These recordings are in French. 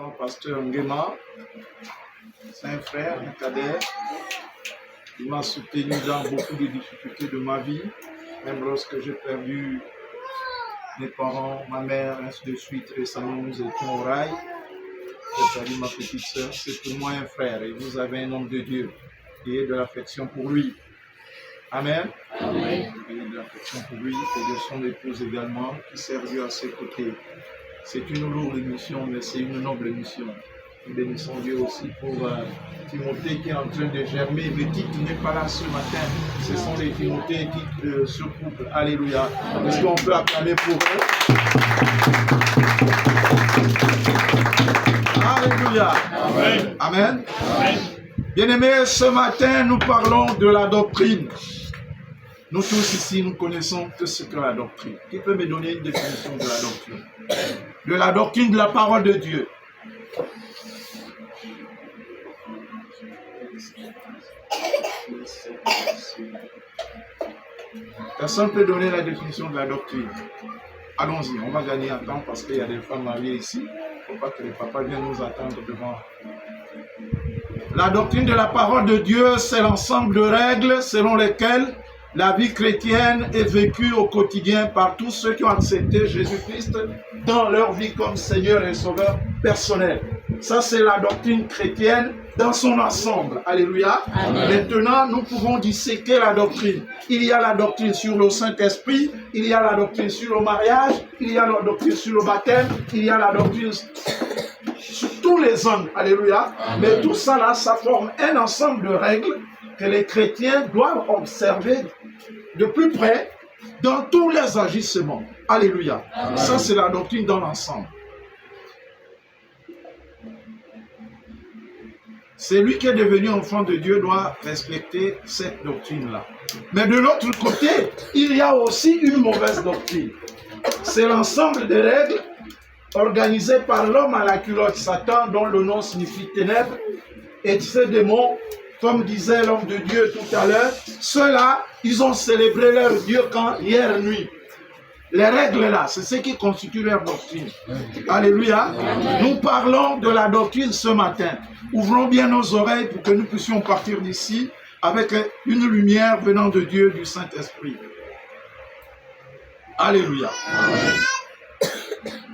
mon pasteur Nguema, c'est un frère, un cadet. Il m'a soutenu dans beaucoup de difficultés de ma vie, même lorsque j'ai perdu mes parents, ma mère, ainsi de suite. Récemment, nous étions au rail. J'ai perdu ma petite soeur. C'est pour moi un frère et vous avez un homme de Dieu qui est de l'affection pour lui. Amen. Amen. Et de l'affection pour lui et de son épouse également qui sert Dieu à ses côtés. C'est une lourde mission, mais c'est une noble mission. Nous bénissons Dieu aussi pour Timothée qui est en train de germer, mais qui n'est pas là ce matin. Ce sont les Timothées qui se couplent. Alléluia. Est-ce qu'on peut acclamer pour eux? Alléluia. Amen. Amen. Amen. Bien-aimés, ce matin, nous parlons de la doctrine. Nous tous ici, nous connaissons tout ce que la doctrine. Qui peut me donner une définition de la doctrine? De la doctrine de la parole de Dieu. Personne ne peut donner la définition de la doctrine. Allons-y, on va gagner un temps parce qu'il y a des femmes mariées ici. Il ne faut pas que les papas viennent nous attendre devant. La doctrine de la parole de Dieu, c'est l'ensemble de règles selon lesquelles la vie chrétienne est vécue au quotidien par tous ceux qui ont accepté Jésus-Christ dans leur vie comme Seigneur et Sauveur personnel. Ça, c'est la doctrine chrétienne dans son ensemble. Alléluia. Amen. Maintenant, nous pouvons disséquer la doctrine. Il y a la doctrine sur le Saint-Esprit, il y a la doctrine sur le mariage, il y a la doctrine sur le baptême, il y a la doctrine sur tous les hommes. Alléluia. Amen. Mais tout ça, là, ça forme un ensemble de règles que les chrétiens doivent observer de plus près dans tous les agissements. Alléluia. Amen. Ça, c'est la doctrine dans l'ensemble. Celui qui est devenu enfant de Dieu doit respecter cette doctrine-là. Mais de l'autre côté, il y a aussi une mauvaise doctrine. C'est l'ensemble des règles organisées par l'homme à la culotte Satan, dont le nom signifie ténèbres, et ces démons, comme disait l'homme de Dieu tout à l'heure, ceux-là, ils ont célébré leur Dieu quand hier nuit. Les règles-là, c'est ce qui constitue leur doctrine. Alléluia. Nous parlons de la doctrine ce matin. Ouvrons bien nos oreilles pour que nous puissions partir d'ici avec une lumière venant de Dieu, du Saint-Esprit. Alléluia.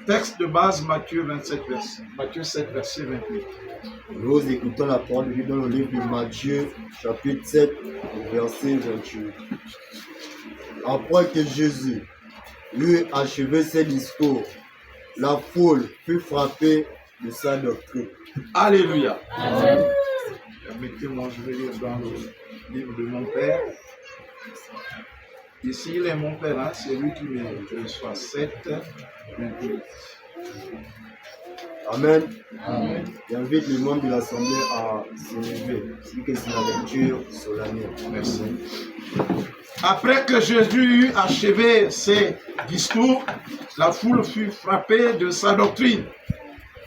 Texte de base, Matthieu 7, verset 28. Nous écoutons la parole de Dieu dans le livre de Matthieu, chapitre 7, verset 28. Après que Jésus eut achevé ses discours, la foule fut frappée de sa doctrine. Alléluia. Amen. Permettez-moi, je vais lire dans le livre de mon Père. Ici, il est mon Père, hein, c'est lui qui me reçoit 7, 28. Amen. Amen. J'invite les membres de l'Assemblée à se lever, c'est que c'est la lecture solennelle. Merci. Après que Jésus eut achevé ses discours, la foule fut frappée de sa doctrine.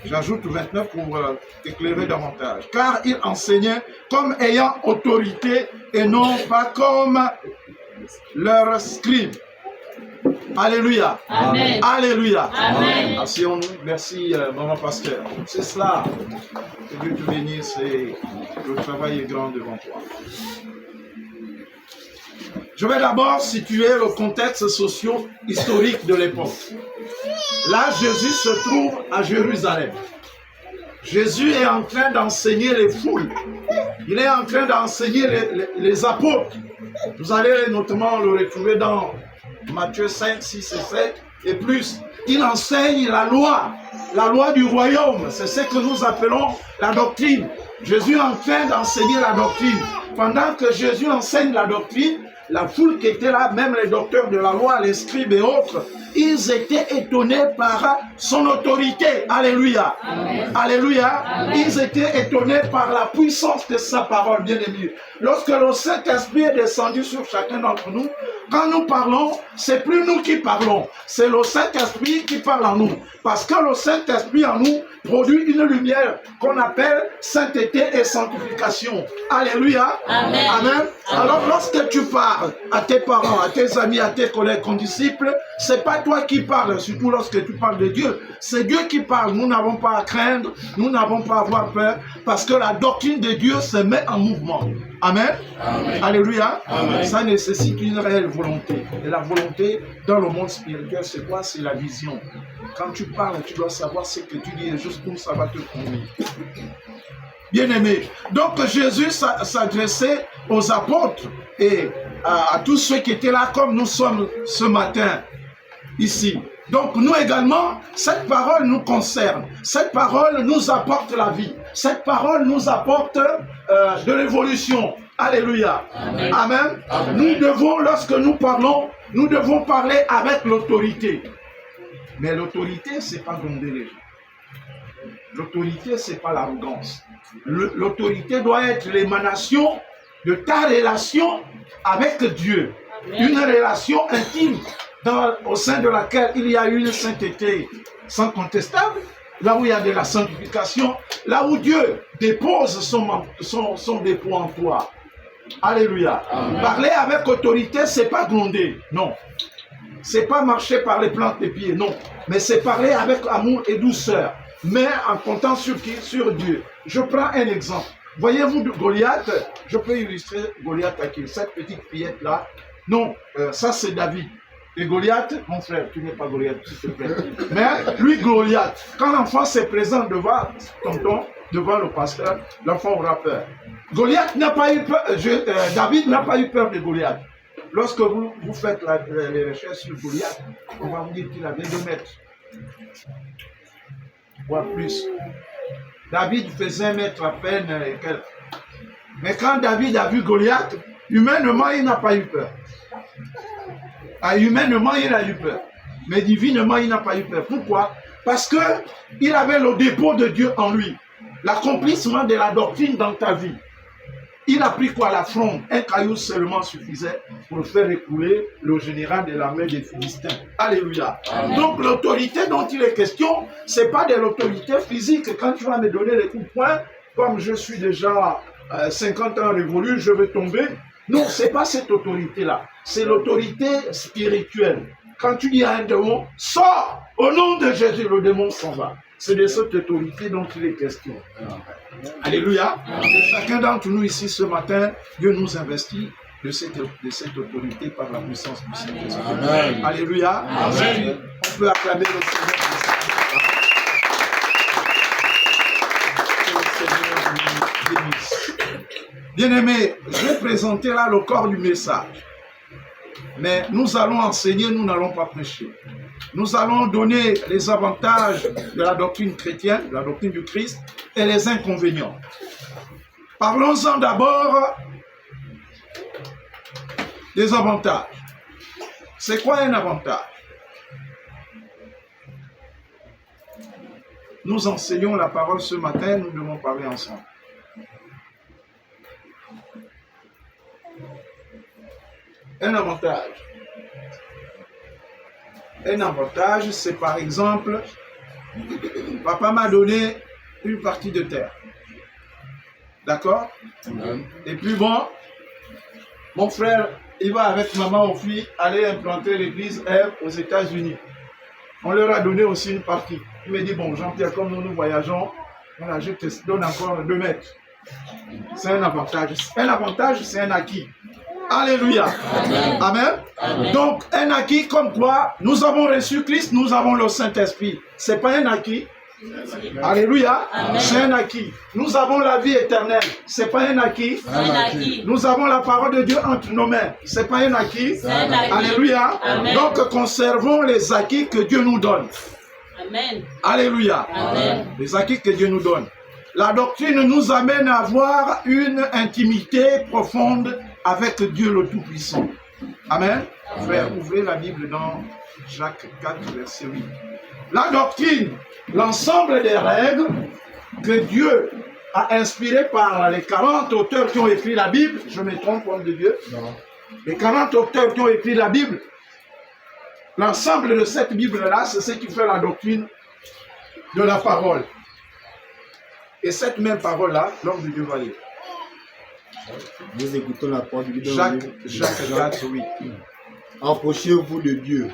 J'ajoute 29 pour éclairer davantage. Car il enseignait comme ayant autorité et non pas comme leurs scribes. Alléluia. Amen. Alléluia. Amen. Asseyons-nous. Merci, maman pasteur. C'est cela. Que Dieu te bénisse et le travail est grand devant toi. Je vais d'abord situer le contexte socio-historique de l'époque. Là, Jésus se trouve à Jérusalem. Jésus est en train d'enseigner les foules. Il est en train d'enseigner les apôtres. Vous allez notamment le retrouver dans Matthieu 5, 6 et 7 et plus. Il enseigne la loi du royaume. C'est ce que nous appelons la doctrine. Jésus est en train d'enseigner la doctrine. Pendant que Jésus enseigne la doctrine, la foule qui était là, même les docteurs de la loi, les scribes et autres, ils étaient étonnés par son autorité. Alléluia. Amen. Alléluia. Amen. Ils étaient étonnés par la puissance de sa parole, bien aimé. Lorsque le Saint-Esprit est descendu sur chacun d'entre nous, quand nous parlons, c'est plus nous qui parlons, c'est le Saint-Esprit qui parle en nous. Parce que le Saint-Esprit en nous produit une lumière qu'on appelle sainteté et sanctification. Alléluia. Amen. Amen. Alors lorsque tu parles à tes parents, à tes amis, à tes collègues, condisciples, c'est pas toi qui parles, surtout lorsque tu parles de Dieu. C'est Dieu qui parle. Nous n'avons pas à craindre, nous n'avons pas à avoir peur, parce que la doctrine de Dieu se met en mouvement. Amen. Amen. Alléluia. Amen. Ça nécessite une réelle volonté. Et la volonté dans le monde spirituel, c'est quoi? C'est la vision. Quand tu parles, tu dois savoir ce que tu dis et jusqu'où ça va te conduire. Bien-aimé. Donc Jésus s'adressait aux apôtres et à tous ceux qui étaient là comme nous sommes ce matin ici. Donc nous également, cette parole nous concerne. Cette parole nous apporte la vie. Cette parole nous apporte de l'évolution. Alléluia. Amen. Amen. Amen. Nous devons, lorsque nous parlons, nous devons parler avec l'autorité. Mais l'autorité, c'est pas gronder les gens. L'autorité, c'est pas l'arrogance. L'autorité doit être l'émanation de ta relation avec Dieu. Amen. Une relation intime au sein de laquelle il y a une sainteté sans contestable, là où il y a de la sanctification, là où Dieu dépose son dépôt en toi. Alléluia. Amen. Parler avec autorité, c'est pas gronder, non. C'est pas marcher par les plantes des pieds, non. Mais c'est parler avec amour et douceur, mais en comptant sur qui? Sur Dieu. Je prends un exemple. Voyez-vous Goliath? Je peux illustrer Goliath à qui? Cette petite fillette-là. Non, ça c'est David. Et Goliath, mon frère, tu n'es pas Goliath, s'il te plaît. Mais lui, Goliath, quand l'enfant se présente devant tonton, devant le pasteur, l'enfant aura peur. Goliath n'a pas eu peur, David n'a pas eu peur de Goliath. Lorsque vous faites les recherches sur Goliath, on va vous dire qu'il avait 2 mètres. Voire plus. David faisait 1 mètre à peine et quelques. Mais quand David a vu Goliath, humainement, il n'a pas eu peur. Humainement, il a eu peur. Mais divinement, il n'a pas eu peur. Pourquoi? Parce qu'il avait le dépôt de Dieu en lui. L'accomplissement de la doctrine dans ta vie. Il a pris quoi? La fronde. Un caillou seulement suffisait pour faire écouler le général de l'armée des Philistins. Alléluia. Amen. Donc l'autorité dont il est question, ce n'est pas de l'autorité physique. Quand tu vas me donner les coups de poing, comme je suis déjà 50 ans révolu, je vais tomber. Non, ce n'est pas cette autorité-là. C'est l'autorité spirituelle. Quand tu dis à un démon, sors au nom de Jésus, le démon s'en va. C'est de cette autorité dont il est question. Alléluia. Chacun d'entre nous ici ce matin, Dieu nous investit de cette autorité par la puissance du Saint-Esprit. Alléluia. Amen. On peut acclamer le Seigneur. Bien-aimés, je vais présenter là le corps du message. Mais nous allons enseigner, nous n'allons pas prêcher. Nous allons donner les avantages de la doctrine chrétienne, de la doctrine du Christ, et les inconvénients. Parlons-en d'abord des avantages. C'est quoi un avantage? Nous enseignons la parole ce matin, nous devons parler ensemble. Un avantage. Un avantage, c'est par exemple, papa m'a donné une partie de terre. D'accord? Et puis bon, mon frère, il va avec maman ou fille aller implanter l'église R aux États-Unis. On leur a donné aussi une partie. Il me dit, bon, Jean-Pierre, comme nous voyageons, voilà, je te donne encore 2 mètres. C'est un avantage. Un avantage, c'est un acquis. Alléluia. Amen. Amen. Amen. Donc, un acquis comme quoi, nous avons reçu Christ, nous avons le Saint-Esprit. Ce n'est pas un acquis. Alléluia. C'est un acquis. Nous avons la vie éternelle. Ce n'est pas un acquis. Nous avons la parole de Dieu entre nos mains. Ce n'est pas un acquis. Alléluia. Amen. Donc, conservons les acquis que Dieu nous donne. Amen. Alléluia. Amen. Les acquis que Dieu nous donne. La doctrine nous amène à avoir une intimité profonde avec Dieu le Tout-Puissant. Amen. Frère, ouvrez la Bible dans Jacques 4, verset 8. La doctrine, l'ensemble des règles que Dieu a inspirées par les 40 auteurs qui ont écrit la Bible, je me trompe, homme de Dieu, non. Les 40 auteurs qui ont écrit la Bible, l'ensemble de cette Bible-là, c'est ce qui fait la doctrine de la parole. Et cette même parole-là, l'homme de Dieu va lire. Nous écoutons la parole de Dieu. Jacques 4, oui. Approchez-vous de Dieu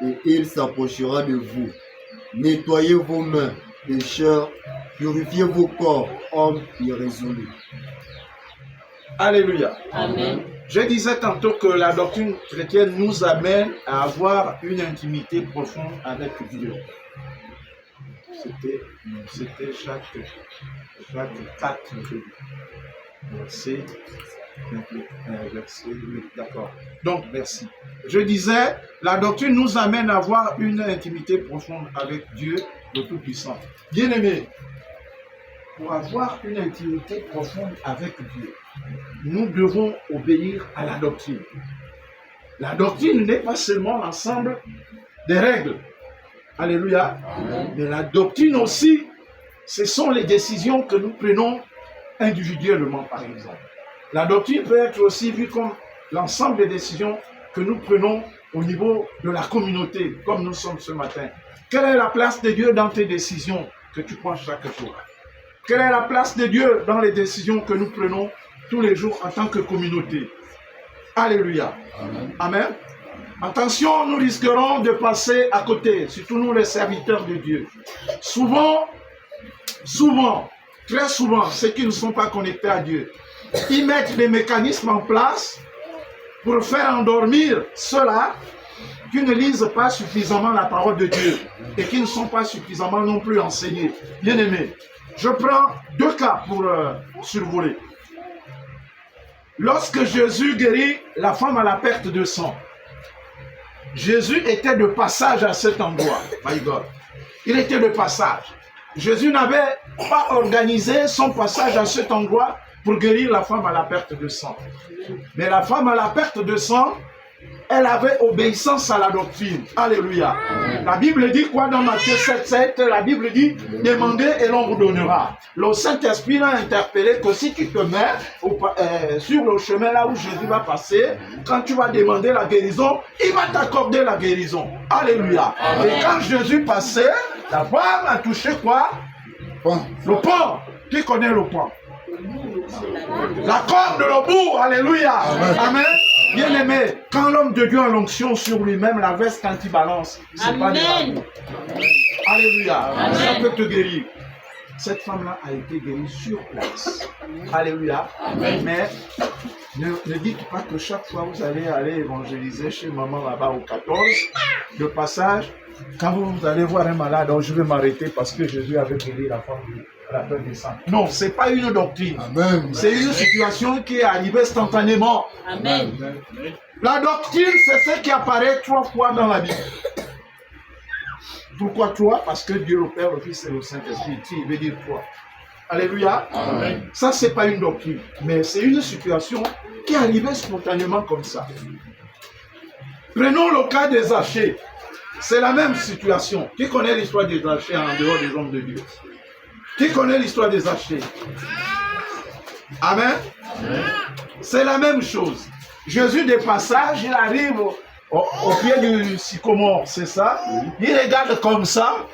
et il s'approchera de vous. Nettoyez vos mains, pécheurs, purifiez vos corps, hommes irrésolus. Alléluia. Amen. Je disais tantôt que la doctrine chrétienne nous amène à avoir une intimité profonde avec Dieu. C'était chaque 4, verset 8. D'accord. Donc, merci. Je disais, la doctrine nous amène à avoir une intimité profonde avec Dieu, le Tout-Puissant. Bien-aimés, pour avoir une intimité profonde avec Dieu, nous devons obéir à la doctrine. La doctrine n'est pas seulement l'ensemble des règles. Alléluia. Amen. Mais la doctrine aussi, ce sont les décisions que nous prenons individuellement, par exemple. La doctrine peut être aussi vue comme l'ensemble des décisions que nous prenons au niveau de la communauté, comme nous sommes ce matin. Quelle est la place de Dieu dans tes décisions que tu prends chaque jour? Quelle est la place de Dieu dans les décisions que nous prenons tous les jours en tant que communauté? Alléluia. Amen. Amen. Attention, nous risquerons de passer à côté, surtout nous les serviteurs de Dieu. Souvent, très souvent, ceux qui ne sont pas connectés à Dieu, ils mettent des mécanismes en place pour faire endormir ceux-là qui ne lisent pas suffisamment la parole de Dieu et qui ne sont pas suffisamment non plus enseignés. Bien-aimés, je prends 2 cas pour survoler. Lorsque Jésus guérit la femme à la perte de sang, Jésus était de passage à cet endroit. My God. Il était de passage. Jésus n'avait pas organisé son passage à cet endroit pour guérir la femme à la perte de sang. Mais la femme à la perte de sang, elle avait obéissance à la doctrine. Alléluia. La Bible dit quoi dans Matthieu 7,7? La Bible dit, demandez et l'on vous donnera. Le Saint-Esprit l'a interpellé que si tu te mets sur le chemin là où Jésus va passer, quand tu vas demander la guérison, il va t'accorder la guérison. Alléluia. Et quand Jésus passait, la femme a touché quoi? Le pont. Qui connaît le pont? La corde de l'obou. Alléluia. Amen. Bien-aimé, quand l'homme de Dieu a l'onction sur lui-même, la veste anti-balance, c'est pas des ragots. Alléluia. Amen. Ça peut te guérir. Cette femme-là a été guérie sur place. Alléluia. Amen. Mais ne dites pas que chaque fois vous allez aller évangéliser chez maman là-bas au 14, de passage, quand vous allez voir un malade, donc je vais m'arrêter parce que Jésus avait guéri la femme à la perte de sang. Non, ce n'est pas une doctrine. C'est une situation qui est arrivée instantanément. Amen. La doctrine, c'est ce qui apparaît 3 fois dans la Bible. Pourquoi 3? Parce que Dieu le Père, le Fils et le Saint-Esprit, il veut dire 3. Alléluia. Amen. Ça, ce n'est pas une doctrine, mais c'est une situation qui est arrivée spontanément comme ça. Prenons le cas des Zachée. C'est la même situation. Qui connaît l'histoire des Zachée en dehors des hommes de Dieu? Qui connaît l'histoire des Zachée? Amen. Amen. C'est la même chose. Jésus de passage, il arrive au pied du sycomore, c'est ça? Il regarde comme ça.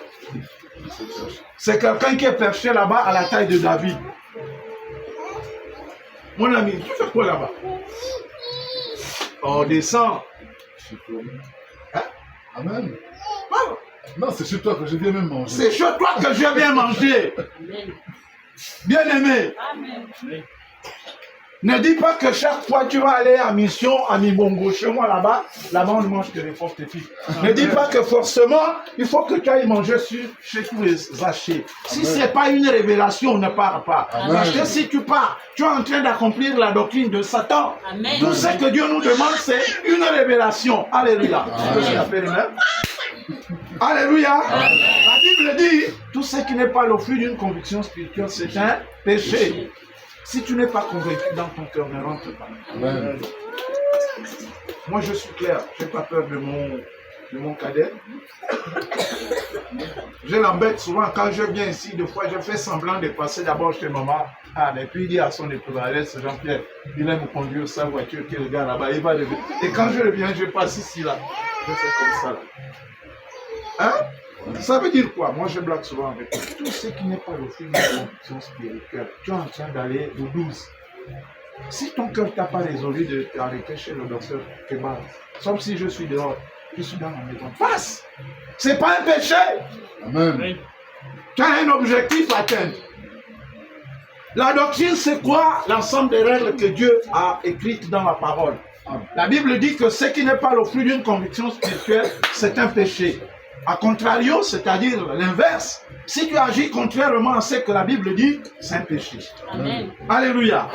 C'est quelqu'un qui est perché là-bas à la taille de David. Mon ami, tu fais quoi là-bas? On descend. Hein? Amen. Ah. Non, c'est chez toi que je viens même manger. C'est chez toi que je viens manger. Bien-aimé. Ne dis pas que chaque fois tu vas aller à mission à Mibongo, chez moi là-bas on mange que les fortes filles. Ne dis pas que forcément, il faut que tu ailles manger chez tous les Zachée. Si ce n'est pas une révélation, ne pars pas. Amen. Parce que si tu pars, tu es en train d'accomplir la doctrine de Satan. Amen. Tout ce que Dieu nous demande, c'est une révélation. Alléluia. Alléluia. La Bible dit, tout ce qui n'est pas le fruit d'une conviction spirituelle, c'est un péché. Si tu n'es pas convaincu dans ton cœur, ne rentre pas. Amen. Moi, je suis clair. Je n'ai pas peur de mon cadet. Je l'embête souvent. Quand je viens ici, des fois, je fais semblant de passer d'abord chez maman. Et puis il dit à son épouse, c'est Jean-Pierre, il aime conduire sa voiture qui regarde là-bas. Il va revenir. Et quand je reviens, je passe ici, là. Je fais comme ça, là. Hein? Ça veut dire quoi? Moi, je blague souvent avec eux. Tout ce qui n'est pas le fruit d'une conviction spirituelle, tu es en train d'aller au 12. Si ton cœur t'a pas résolu de t'arrêter chez le docteur Kebab, sauf si je suis dehors, Je suis dans la maison. Passe. Ce n'est pas un péché. Amen. Tu as un objectif à atteindre. La doctrine, c'est quoi? L'ensemble des règles que Dieu a écrites dans la parole. La Bible dit que ce qui n'est pas le fruit d'une conviction spirituelle, c'est un péché. A contrario, c'est-à-dire l'inverse, si tu agis contrairement à ce que la Bible dit, c'est un péché. Amen. Alléluia.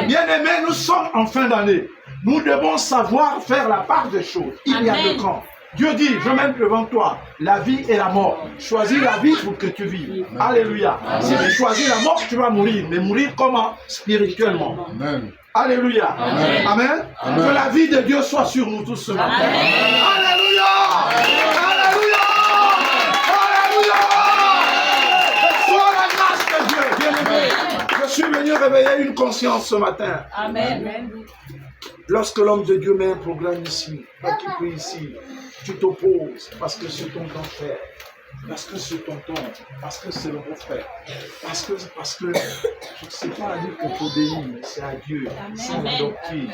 Bien-aimés, nous sommes en fin d'année. Nous devons savoir faire la part des choses. Il y a deux camps. Dieu dit, je mets devant toi la vie et la mort. Choisis la vie pour que tu vives. Alléluia. Si tu choisis la mort, tu vas mourir. Mais mourir comment? Spirituellement. Amen. Alléluia. Amen. Amen. Amen. Que la vie de Dieu soit sur nous tous ce matin. Alléluia. Alléluia. Alléluia. Soit la grâce de Dieu. Bien-aimé, je suis venu réveiller une conscience ce matin. Amen. Lorsque l'homme de Dieu met un programme ici, pas qu'il peut ici, tu t'opposes parce que c'est ton frère, parce que c'est ton tonton, parce que c'est le beau-frère, parce que je ne sais pas à dire qu'on t'obéit, mais c'est à Dieu, c'est la doctrine.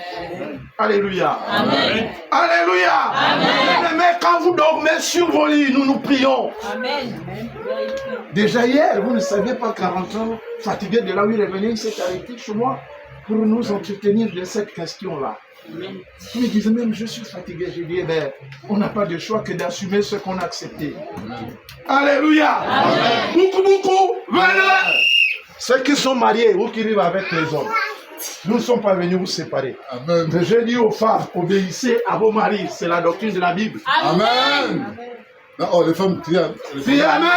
Alléluia. Amen. Alléluia. Amen. Mais quand vous dormez sur vos lits, nous prions. Amen. Déjà hier, vous ne saviez pas qu'à rentrant, fatigué de là où il revenait, il s'est arrêté chez moi pour nous entretenir de cette question-là. Il me disait même, je suis fatigué. J'ai dit, eh bien, on n'a pas de choix que d'assumer ce qu'on a accepté. Alléluia. Amen. Beaucoup, venez. Ceux qui sont mariés ou qui vivent avec les hommes, nous ne sommes pas venus vous séparer. Amen. Mais je dis aux femmes, obéissez à vos maris. C'est la doctrine de la Bible. Amen. Non, oh, les femmes, tu Dis Amen.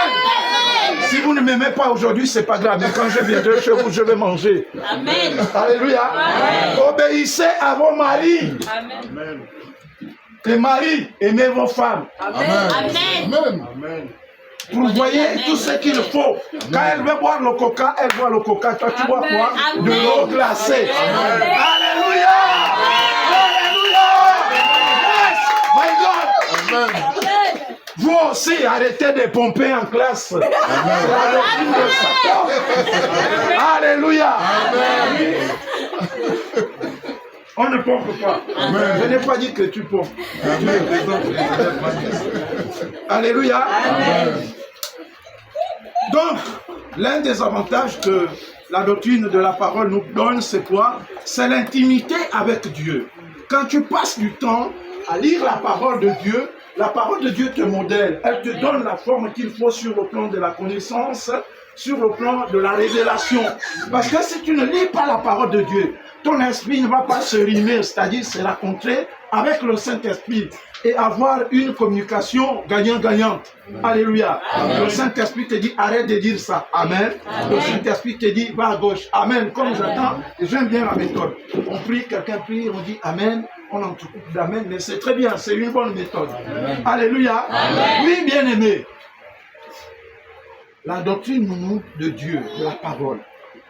Si vous ne m'aimez pas aujourd'hui, c'est pas grave. Mais quand je viendrai chez vous, je vais manger. Amen. Alléluia. Amen. Obéissez à vos maris. Amen. Les maris, aimez vos femmes. Amen. Amen. Vous voyez tout ce qu'il faut. Quand elle veut boire le coca, elle boit le coca. Toi, tu bois quoi? De l'eau glacée. Alléluia. Alléluia. Yes, my God. Amen. Vous aussi, arrêtez de pomper en classe. C'est la doctrine de Satan. Alléluia. On ne pompe pas. Je n'ai pas dit que tu pompes. Alléluia. Donc, l'un des avantages que la doctrine de la parole nous donne, c'est quoi? C'est l'intimité avec Dieu. Quand tu passes du temps à lire la parole de Dieu, la parole de Dieu te modèle. Elle te donne la forme qu'il faut sur le plan de la connaissance, sur le plan de la révélation. Parce que si tu ne lis pas la parole de Dieu, ton esprit ne va pas se rimer, c'est-à-dire se rencontrer avec le Saint-Esprit et avoir une communication gagnant-gagnante. Alléluia. Le Saint-Esprit te dit, arrête de dire ça. Amen. Le Saint-Esprit te dit, va à gauche. Amen. Comme j'attends, j'aime bien la méthode. On prie, quelqu'un prie, on dit Amen. On entrecoupe d'Amen, mais c'est très bien, c'est une bonne méthode. Alléluia. Oui, bien-aimé. La doctrine de Dieu, de la parole,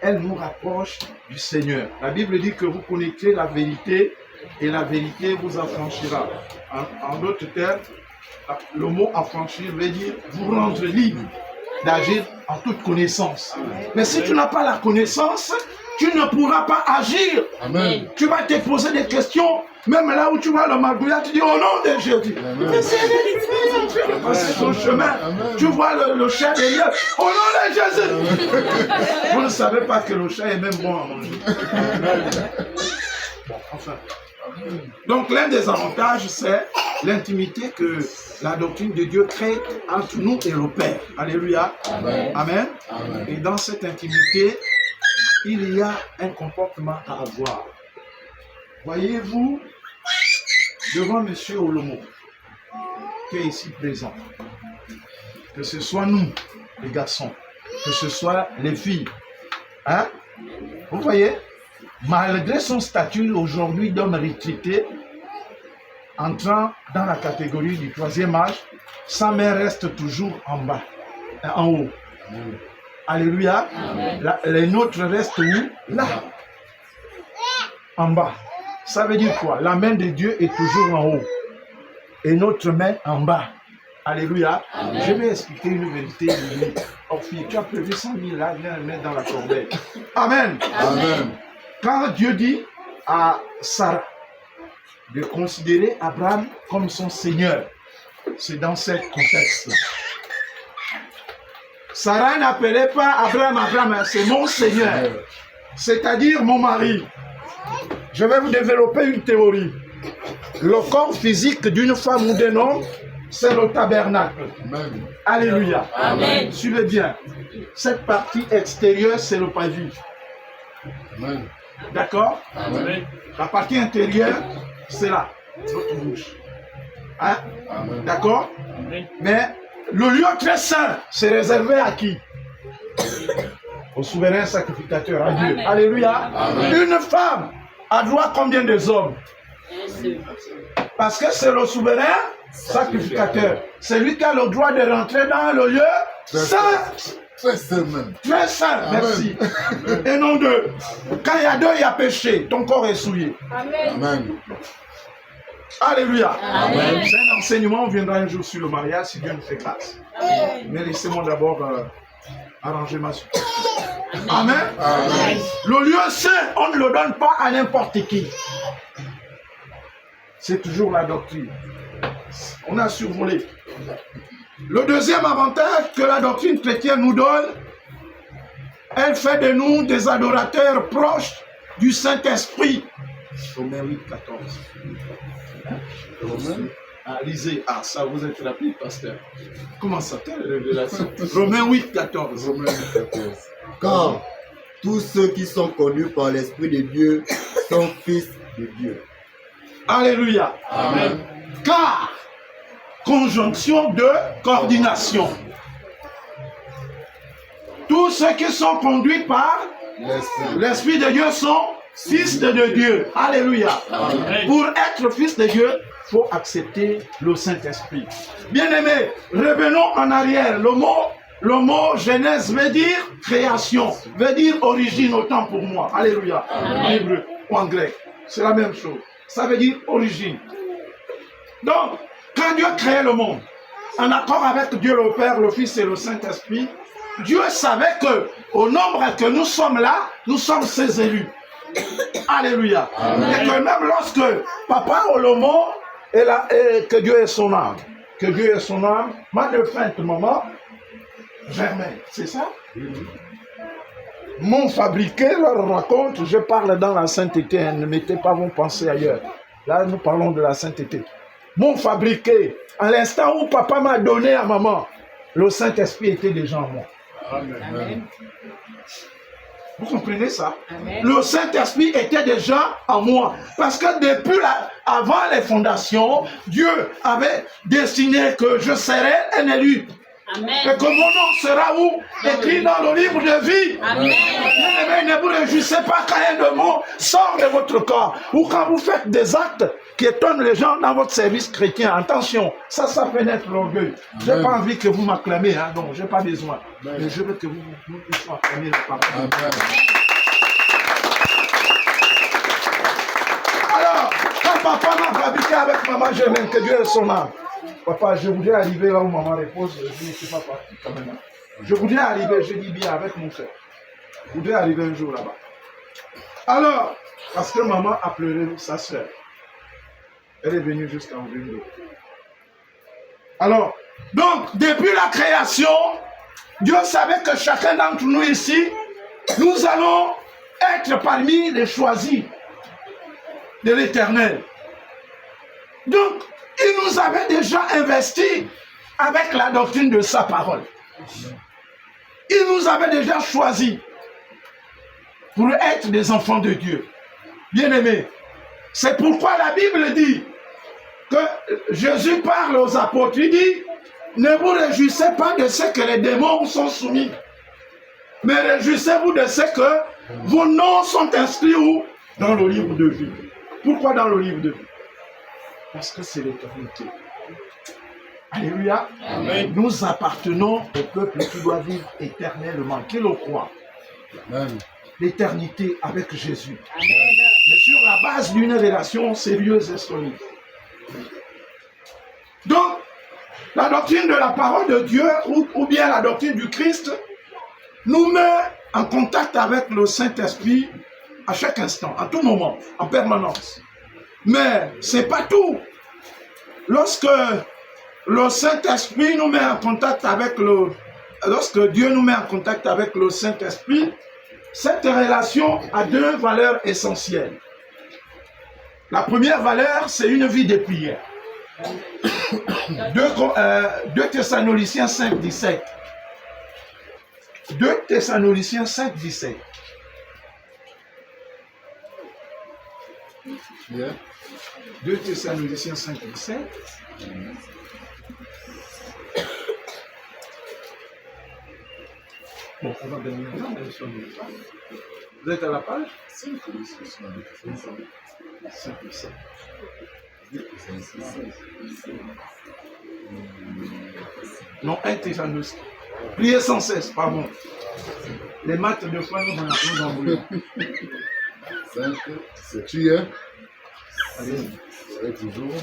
elle nous rapproche du Seigneur. La Bible dit que vous connaîtrez la vérité et la vérité vous affranchira. En d'autres termes, le mot affranchir veut dire vous rendre libre d'agir en toute connaissance. Mais si tu n'as pas la connaissance, tu ne pourras pas agir. Amen. Tu vas te poser des questions, même là où tu vois le magouillat, tu dis au nom de Jésus. Mais c'est vérité, tu vas passer ton chemin. Tu vois le chat derrière, au nom de Jésus. Vous ne savez pas que le chat est même bon à manger. Bon, enfin. Donc l'un des avantages, c'est l'intimité que la doctrine de Dieu crée entre nous et le Père. Alléluia. Amen. Amen. Amen. Et dans cette intimité, il y a un comportement à avoir. Voyez-vous, devant M. Olomo, qui est ici présent, que ce soit nous, les garçons, que ce soit les filles, hein? Vous voyez, malgré son statut aujourd'hui d'homme retraité, entrant dans la catégorie du 3e âge, sa mère reste toujours en bas, en haut. Alléluia. Les nôtres restent où? Là. En bas. Ça veut dire quoi? La main de Dieu est toujours en haut. Et notre main en bas. Alléluia. Je vais expliquer une vérité. Oh fille, tu as prévu 100 000 là, viens le mettre dans la corbeille. Amen. Amen. Quand Dieu dit à Sarah de considérer Abraham comme son Seigneur, C'est dans ce contexte-là. Sarah n'appelait pas Abraham, Abraham, c'est mon Seigneur, c'est-à-dire mon mari. Je vais vous développer une théorie. Le corps physique d'une femme ou d'un homme, c'est le tabernacle. Amen. Alléluia. Amen. Suivez bien. Cette partie extérieure, c'est le pavis. Amen. D'accord? Amen. La partie intérieure, c'est là, votre bouche. Hein? Amen. D'accord? Mais le lieu très saint, c'est réservé à qui? Au souverain sacrificateur, à Dieu. Amen. Alléluia. Amen. Une femme a droit à combien de hommes? Parce que c'est le souverain sacrificateur. C'est lui qui a le droit de rentrer dans le lieu saint. Très saint même. Très saint, Amen. merci. Et non deux. Quand il y a deux, il y a péché. Ton corps est souillé. Amen. Alléluia. Amen. C'est un enseignement, on viendra un jour sur le mariage si Dieu nous fait grâce. Mais laissez-moi d'abord arranger ma situation. Amen. Amen. Le lieu saint, on ne le donne pas à n'importe qui. C'est toujours la doctrine. On a survolé. Le deuxième avantage que la doctrine chrétienne nous donne, elle fait de nous des adorateurs proches du Saint-Esprit. Romains 8, 14. Romains, lisez. Ah, ça vous êtes rapide, pasteur. Comment ça, quelle révélation? Romains 8, 14. Romains 14. Car tous ceux qui sont connus par l'Esprit de Dieu sont fils de Dieu. Alléluia. Amen. Car, conjonction de coordination. Tous ceux qui sont conduits par L'Esprit. l'Esprit de Dieu sont fils de Dieu. Alléluia. Amen. Pour être fils de Dieu, il faut accepter le Saint-Esprit. Bien-aimés, revenons en arrière. Le mot Genèse veut dire création, veut dire origine autant pour moi. Alléluia. En hébreu ou en grec, c'est la même chose. Ça veut dire origine. Donc, quand Dieu créait le monde, en accord avec Dieu le Père, le Fils et le Saint-Esprit, Dieu savait que au nombre que nous sommes là, nous sommes ses élus. Alléluia. Et que même lorsque Papa Olomo est là, et que Dieu est son âme, que Dieu est son âme, ma défunte maman, Germaine, c'est ça? M'ont fabriqué, leur raconte, je parle dans la sainteté, hein, ne mettez pas vos pensées ailleurs. Là, nous parlons de la sainteté. M'ont fabriqué, à l'instant où papa m'a donné à maman, le Saint-Esprit était déjà en moi. Amen. Vous comprenez ça? Amen. Le Saint-Esprit était déjà en moi. Parce que depuis avant les fondations, Dieu avait destiné que je serais un élu. Amen. Et que mon nom sera où? Écrit dans le livre de vie. Amen. Bien-aimés, ne vous réjouissez pas quand un démon sort de votre corps. Ou quand vous faites des actes qui étonnent les gens dans votre service chrétien. Attention, ça fait naître l'orgueil. Je n'ai pas envie que vous m'acclamez, hein, non, je n'ai pas besoin. Mais je veux que vous puissiez acclamer la parole. Amen. Alors, quand papa m'a fabriqué avec maman Germaine, que Dieu est son âme. Papa, je voudrais arriver là où maman repose, je ne suis pas parti quand même. Je voudrais arriver, je dis bien, avec mon frère. Je voudrais arriver un jour là-bas. Alors, parce que maman a pleuré sa soeur. Elle est venue jusqu'en Vendée. Alors, donc, depuis la création, Dieu savait que chacun d'entre nous ici, nous allons être parmi les choisis de l'Éternel. Donc, il nous avait déjà investi avec la doctrine de sa parole. Il nous avait déjà choisi pour être des enfants de Dieu. Bien-aimés, c'est pourquoi la Bible dit que Jésus parle aux apôtres. Il dit, ne vous réjouissez pas de ce que les démons vous sont soumis, mais réjouissez-vous de ce que vos noms sont inscrits où? Dans le livre de vie. Pourquoi dans le livre de vie? Parce que c'est l'éternité. Alléluia. Amen. Nous appartenons au peuple qui doit vivre éternellement, qui le croit. Amen. L'éternité avec Jésus. Amen. Mais sur la base d'une relation sérieuse et solide. Donc, la doctrine de la parole de Dieu, ou bien la doctrine du Christ, nous met en contact avec le Saint-Esprit à chaque instant, à tout moment, en permanence. Mais ce n'est pas tout. Lorsque le Saint-Esprit nous met en contact avec le... Lorsque Dieu nous met en contact avec le Saint-Esprit, cette relation a deux valeurs essentielles. La première valeur, c'est une vie de prière. 2 Thessaloniciens 5, 17. 2 Thessaloniciens 5, 17. Yeah. 2 Thessaloniciens 5, 17. Bon, on va donner un temps, vous êtes à la page 5, 17. Non, 1 Thessaloniciens. Priez sans cesse, pardon. Les maths de foi nous en voulons. 5, c'est tu, hein? Allez. C'est toujours.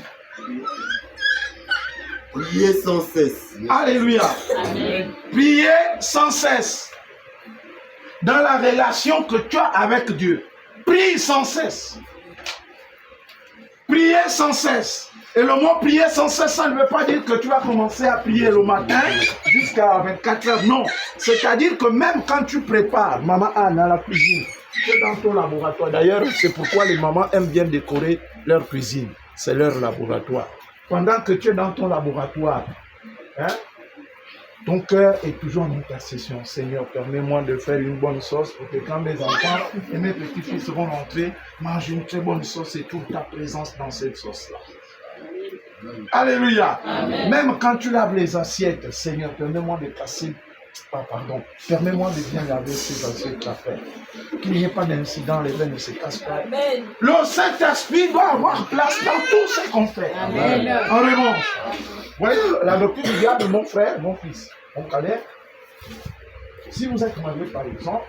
Priez sans cesse. Alléluia. Amen. Priez sans cesse. Dans la relation que tu as avec Dieu. Prie sans cesse. Priez sans cesse. Et le mot prier sans cesse, ça ne veut pas dire que tu vas commencer à prier le matin jusqu'à 24 heures. Non. C'est-à-dire que même quand tu prépares, maman Anne à la cuisine, tu es dans ton laboratoire. D'ailleurs, c'est pourquoi les mamans aiment bien décorer leur cuisine. C'est leur laboratoire. Pendant que tu es dans ton laboratoire, hein, ton cœur est toujours en intercession. Seigneur, permets-moi de faire une bonne sauce pour que quand mes enfants et mes petits-fils seront rentrés, manger une très bonne sauce et toute ta présence dans cette sauce-là. Alléluia. Amen. Même quand tu laves les assiettes, Seigneur, permets-moi de casser. Permets-moi de bien laver ces assiettes-là. Qu'il n'y ait pas d'incident, les verres ne se cassent pas. Amen. Le Saint-Esprit doit avoir place dans tout ce qu'on fait. Amen. En revanche, vous voyez la doctrine du diable, mon frère, mon fils, mon cadet. Si vous êtes marié par exemple,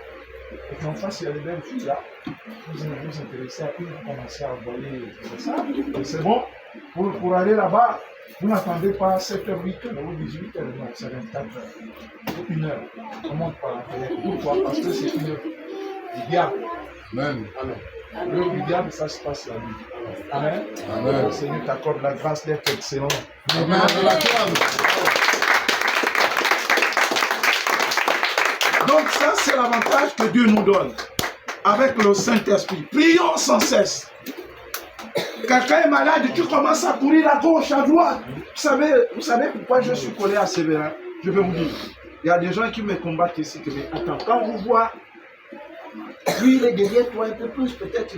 et qu'en face il y a des belles filles là, vous vous intéressez à une, vous commencez à voler ça, et c'est bon, pour aller là-bas, vous n'attendez pas 7h, 8h ou 18h, non, c'est 24h, ou 1 heure. On monte par la fenêtre. Pourquoi? Parce que c'est une heure du diable. Amen. Amen. L'heure du diable, ça se passe la nuit. Amen. Amen. Le Seigneur t'accorde la grâce d'être excellent. Amen. Donc ça, c'est l'avantage que Dieu nous donne avec le Saint-Esprit. Prions sans cesse. Quelqu'un est malade, tu commences à courir à gauche, à droite. Vous savez pourquoi je suis collé à Sévérin? Je vais vous dire. Il y a des gens qui me combattent ici. Mais attends, quand vous voyez, lui il est derrière toi un peu plus, peut-être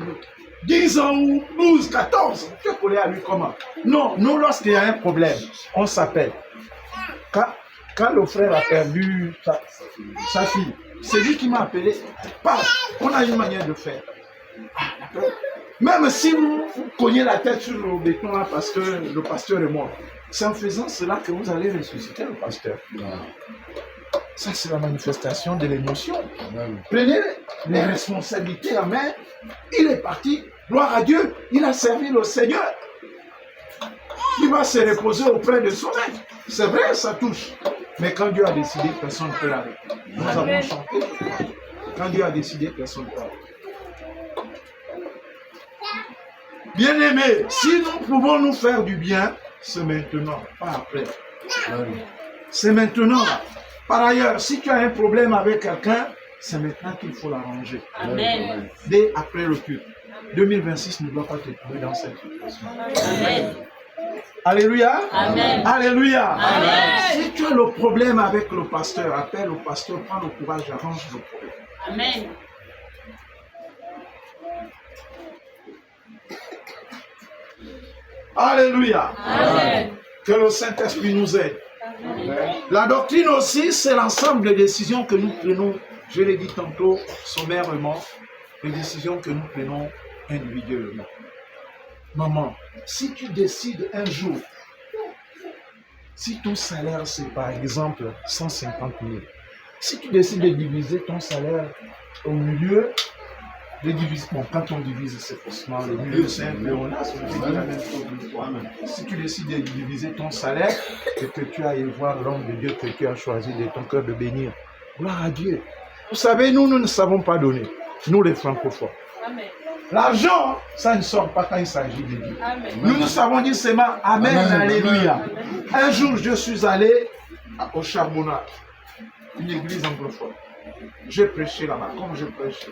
10 ans ou 12, 14. Tu es collé à lui comment? Non, nous lorsqu'il y a un problème, on s'appelle. Quand le frère a perdu sa fille, c'est lui qui m'a appelé. On a une manière de faire. Même si vous cognez la tête sur le béton là parce que le pasteur est mort, c'est en faisant cela que vous allez ressusciter le pasteur. Ça, c'est la manifestation de l'émotion. Prenez les responsabilités en main. Il est parti. Gloire à Dieu. Il a servi le Seigneur. Il va se reposer auprès de son maître. C'est vrai, ça touche. Mais quand Dieu a décidé, personne ne peut l'arrêter. Nous avons chanté. Quand Dieu a décidé, personne ne peut l'arrêter. Bien-aimés, si nous pouvons nous faire du bien, c'est maintenant, pas après. C'est maintenant. Par ailleurs, si tu as un problème avec quelqu'un, c'est maintenant qu'il faut l'arranger. Amen. Dès après le culte. 2026 ne doit pas te trouver dans cette situation. Amen. Alléluia. Amen. Alléluia. Amen. Si tu as le problème avec le pasteur, appelle le pasteur, prends le courage, arrange le problème. Amen. Alléluia. Amen. Que le Saint-Esprit nous aide. La doctrine aussi, c'est l'ensemble des décisions que nous prenons, je l'ai dit tantôt, sommairement, les décisions que nous prenons individuellement. Maman, si tu décides un jour, si ton salaire c'est par exemple 150 000, si tu décides de diviser ton salaire au milieu, quand on divise, c'est forcément le milieu, c'est un pléonasme, c'est la même chose de toi-même. Si tu décides de diviser ton salaire et que tu ailles voir l'homme de Dieu que tu as choisi de ton cœur de bénir, gloire à Dieu. Vous savez, nous ne savons pas donner, nous les francophones. Amen. L'argent, ça ne sort pas quand il s'agit de Dieu. Amen. Nous savons dire seulement Amen, Amen, Alléluia. Amen. Un jour, je suis allé au Charbonnat, une église anglophone. J'ai prêché là-bas, comme je prêchais.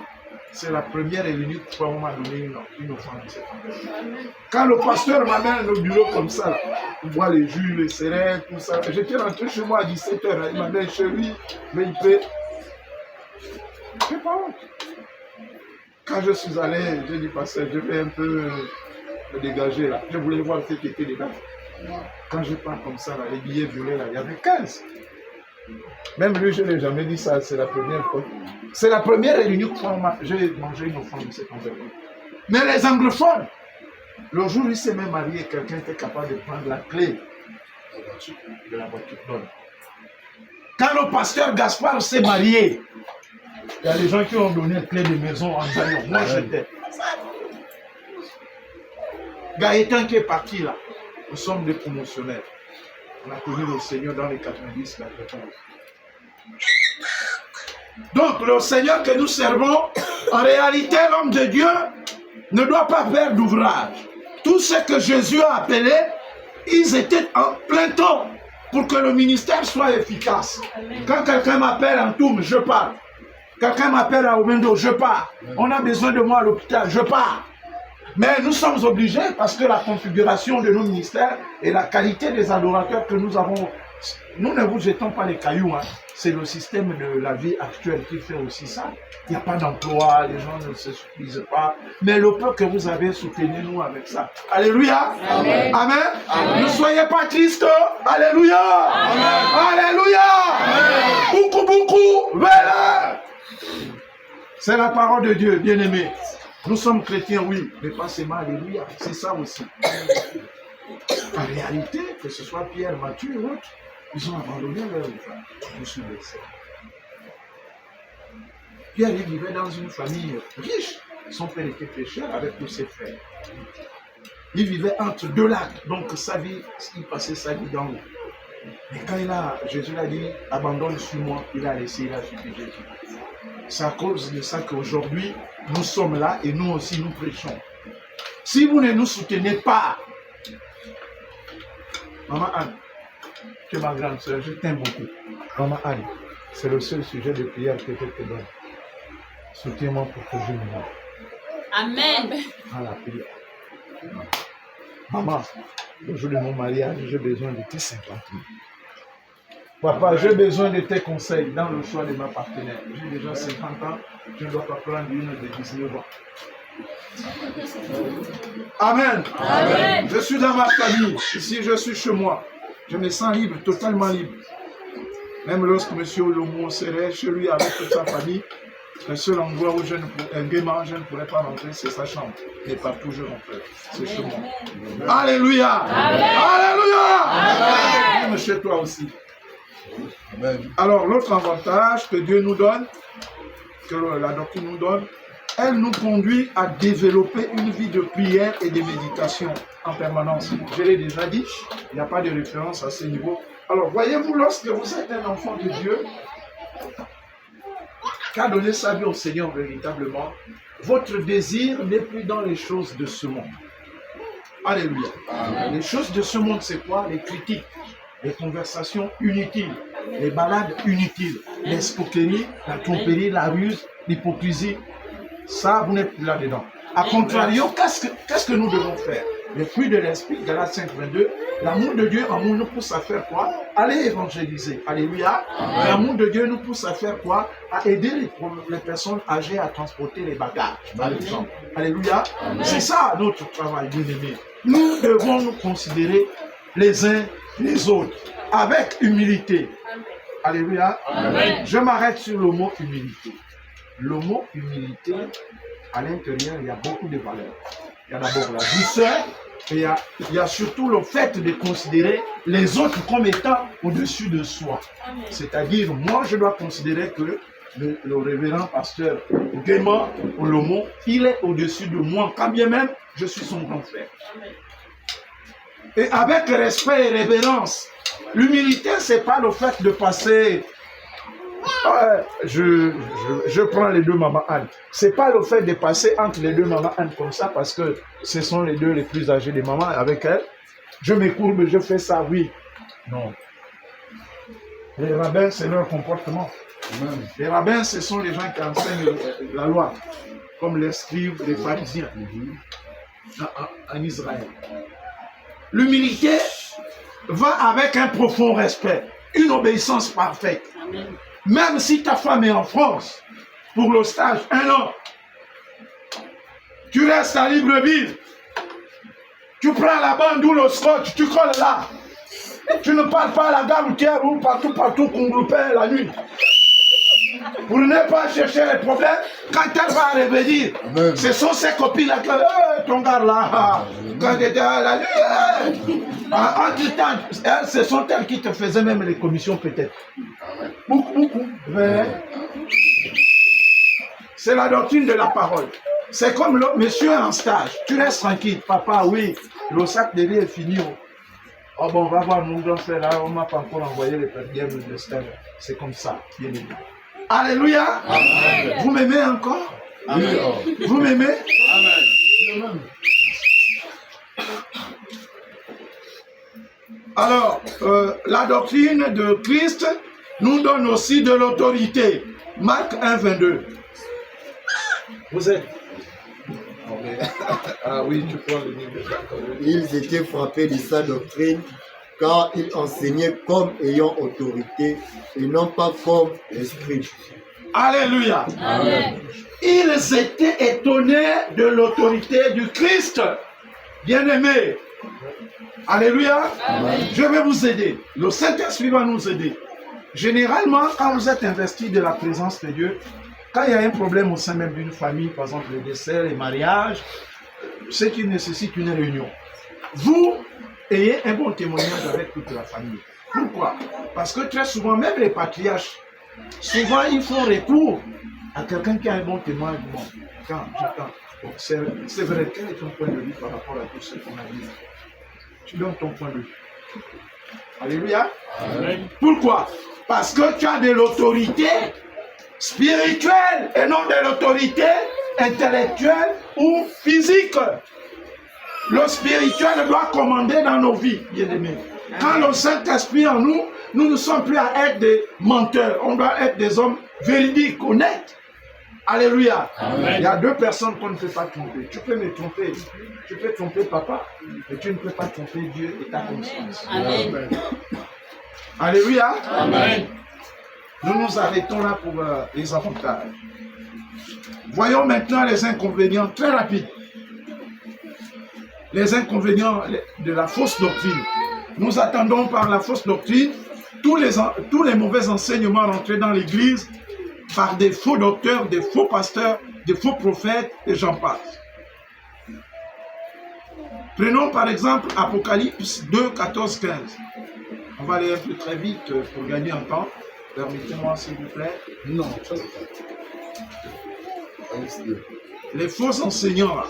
C'est la première et l'unique fois où on m'a donné une offrande de cette manière. Quand le pasteur m'amène au bureau comme ça, là, on voit les jus, les céréales, tout ça. J'étais rentré chez moi à 17h. Il m'a dit, chérie, mais il peut. Je n'ai pas honte. Quand je suis allé, j'ai dit, pasteur, je vais un peu me dégager là. Je voulais voir ce qui était dedans. Quand je pars comme ça, là, les billets violets, là, il y avait 15. Même lui, je ne l'ai jamais dit ça, c'est la première fois. C'est la première et l'unique fois où j'ai mangé une offrande de cette envergure. Mais les anglophones, le jour où il s'est même marié, quelqu'un était capable de prendre la clé de la voiture. Quand le pasteur Gaspard s'est marié, il y a des gens qui ont donné la clé de maison en Zayon. Moi, j'étais. Gaëtan qui est parti là, nous sommes des promotionnaires. On a connu le Seigneur dans les 90, 91. Donc, le Seigneur que nous servons, en réalité, l'homme de Dieu ne doit pas faire d'ouvrage. Tout ce que Jésus a appelé, ils étaient en plein temps pour que le ministère soit efficace. Quand quelqu'un m'appelle en Toum, je pars. Quelqu'un m'appelle à Omendo, je pars. On a besoin de moi à l'hôpital, je pars. Mais nous sommes obligés parce que la configuration de nos ministères et la qualité des adorateurs que nous avons, nous ne vous jetons pas les cailloux, hein. C'est le système de la vie actuelle qui fait aussi ça. Il n'y a pas d'emploi, les gens ne se suffisent pas. Mais le peu que vous avez, soutenez-nous avec ça. Alléluia. Amen. Amen. Amen. Ne soyez pas tristes. Alléluia. Amen. Alléluia. Amen. Beaucoup. Voilà. C'est la parole de Dieu, bien-aimés. Nous sommes chrétiens, oui, mais pas seulement alléluia, c'est ça aussi. En réalité, que ce soit Pierre, Matthieu ou autre, ils ont abandonné leur vie. Je suis blessé. Pierre, il vivait dans une famille riche. Son père était pécheur avec tous ses frères. Il vivait entre deux lacs, donc sa vie, il passait sa vie dans l'eau. Mais quand Jésus l'a dit, abandonne sur moi, il a laissé, il a suivi Jésus. C'est à cause de ça qu'aujourd'hui, nous sommes là et nous aussi nous prêchons. Si vous ne nous soutenez pas, Maman Anne, tu es ma grande soeur, je t'aime beaucoup. Maman Anne, c'est le seul sujet de prière que je te donne. Soutiens-moi pour que je me rende. Amen. À la prière. Maman, le jour de mon mariage, j'ai besoin de tes 50 000. Papa, j'ai besoin de tes conseils dans le choix de ma partenaire. J'ai déjà 50 ans, je ne dois pas prendre une de 19 ans. Amen. Amen. Je suis dans ma famille, ici je suis chez moi. Je me sens libre, totalement libre. Même lorsque M. Lomo serait chez lui avec toute sa famille, le seul endroit où je ne pourrais pas rentrer, c'est sa chambre. Et partout je rentrerai. C'est chez moi. Amen. Alléluia. Amen. Alléluia. Amen. Même chez toi aussi. Amen. Alors, l'autre avantage que Dieu nous donne, que la doctrine nous donne, elle nous conduit à développer une vie de prière et de méditation en permanence. Je l'ai déjà dit, il n'y a pas de référence à ce niveau. Alors, voyez-vous, lorsque vous êtes un enfant de Dieu, qui a donné sa vie au Seigneur véritablement, votre désir n'est plus dans les choses de ce monde. Alléluia. Amen. Les choses de ce monde, c'est quoi? Les critiques, les conversations inutiles, les balades inutiles, l'escroquerie, la tromperie, la ruse, l'hypocrisie. Ça, vous n'êtes plus là-dedans. A contrario, qu'est-ce que nous devons faire? Les fruits de l'esprit, Galates 5, 22, l'amour de Dieu en nous nous pousse à faire quoi? Aller évangéliser. Alléluia. L'amour de Dieu nous pousse à faire quoi? À aider les personnes âgées à transporter les bagages, par exemple. Alléluia. C'est ça notre travail, bien-aimé. Nous devons nous considérer les uns les autres avec humilité. Alléluia. Amen. Je m'arrête sur le mot humilité. Le mot humilité, à l'intérieur, il y a beaucoup de valeurs. Il y a d'abord la douceur, et il y a surtout le fait de considérer les autres comme étant au-dessus de soi. C'est-à-dire, moi, je dois considérer que le révérend pasteur Guéman Olomo, il est au-dessus de moi, quand bien même je suis son grand frère. Et avec respect et révérence, l'humilité, ce n'est pas le fait de passer Je prends les deux mamans Anne. Ce n'est pas le fait de passer entre les deux mamans Anne comme ça parce que ce sont les deux les plus âgées des mamans avec elles. Je me courbe, je fais ça, oui. Non. Les rabbins, c'est leur comportement. Amen. Les rabbins, ce sont les gens qui enseignent la loi, comme les scribes, les pharisiens en Israël. L'humilité va avec un profond respect, une obéissance parfaite. Amen. Même si ta femme est en France pour le stage 1 an, tu restes à Libreville, tu prends la bande ou le scotch, tu colles là. Tu ne parles pas à la gare routière ou partout qu'on groupait la nuit. Pour ne pas chercher les problèmes, quand elle va revenir, Amen. ce sont ses copines là qui disent ton gars là, quand tu étais à la nuit, entre-temps, ce sont elles qui te faisaient même les commissions peut-être. Beaucoup. Mais c'est la doctrine de la parole. C'est comme le monsieur en stage. Tu restes tranquille. Papa, oui, le sac de riz est fini. Oh bon, on va voir, nous on fait là, on m'a pas encore envoyé les papiers de stage. C'est comme ça, bien aimé. Alléluia. Amen. Vous m'aimez encore? Amen. Vous m'aimez? Amen. Alors, la doctrine de Christ nous donne aussi de l'autorité. Marc 1, 22. Vous êtes? Ah oui, tu prends le livre. Ils étaient frappés de sa doctrine, car il enseignait comme ayant autorité et non pas comme l'esprit. Alléluia. Amen. Ils étaient étonnés de l'autorité du Christ. Bien-aimés. Alléluia. Amen. Je vais vous aider. Le Saint-Esprit va nous aider. Généralement, quand vous êtes investi de la présence de Dieu, quand il y a un problème au sein même d'une famille, par exemple le décès, les mariages, ce qui nécessite une réunion, vous ayez un bon témoignage avec toute la famille. Pourquoi? Parce que très souvent, même les patriarches, souvent ils font recours à quelqu'un qui a un bon témoignage. Bon, j'attends. Bon, c'est vrai, quel est ton point de vue par rapport à tout ce qu'on a dit? Tu donnes ton point de vue. Alléluia. Amen. Pourquoi? Parce que tu as de l'autorité spirituelle et non de l'autorité intellectuelle ou physique. Le spirituel doit commander dans nos vies, bien-aimés. Quand le Saint-Esprit en nous, nous ne sommes plus à être des menteurs. On doit être des hommes véridiques, honnêtes. Alléluia. Amen. Il y a deux personnes qu'on ne peut pas tromper. Tu peux me tromper. Tu peux tromper papa, mais tu ne peux pas tromper Dieu et ta conscience. Amen. Alléluia. Amen. Nous nous arrêtons là pour les avantages. Voyons maintenant les inconvénients très rapides. Les inconvénients de la fausse doctrine. Nous attendons par la fausse doctrine tous les mauvais enseignements rentrés dans l'Église par des faux docteurs, des faux pasteurs, des faux prophètes, et j'en passe. Prenons par exemple Apocalypse 2, 14, 15. On va aller un peu très vite pour gagner en temps. Permettez-moi s'il vous plaît. Non, ça c'est pas. Les faux enseignants là.